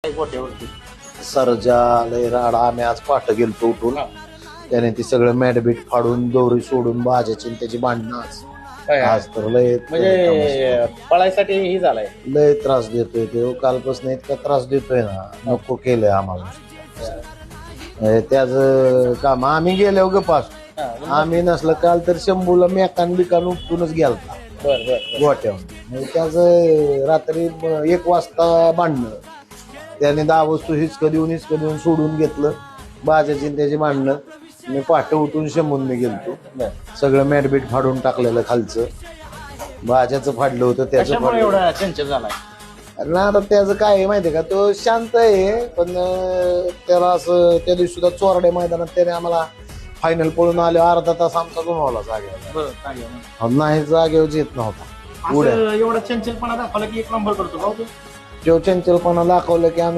गोट्यावरती सरजा लय राडा आम्ही आज पाठ गेलतो उठून त्याने ती सगळं मॅडबीट फाडून दोरी सोडून बाजाची त्याची भांडणं आज तर लय म्हणजे पळायसाठी ही झालाय. लय त्रास देतोय ते कालपासून इतका त्रास देतोय ना नको केलंय आम्हाला. त्याच काम आम्ही गेलो ग पास आम्ही नसलं काल तर शंभूला मेकान बिकान उपटूनच गेलता गोट्यावर. त्याच रात्री 1 वाजता भांडणं त्याने 10 वस्तू हिचकं देऊन सोडून घेतलं बाजाची त्याची भांडणं. मी पहाटे उठून शंभून मी गेलतो सगळं मॅटबीट फाडून टाकलेलं खालचं भाज्याचं फाडलं होतं त्याचं एवढा चंचल झालाय ना. आता त्याचं काय आहे माहितीये का तो शांत आहे पण त्याला असं त्या दिवशी सुद्धा चोरडे मैदानात त्याने आम्हाला फायनल पळून आले अर्धा तास आमचा गुणवला जागेवर नाही जागेवर येत नव्हता. एवढा चंचलपणा दाखवला की 1 नंबर करतो. तो चंचलपणा दाखवलं की आम्ही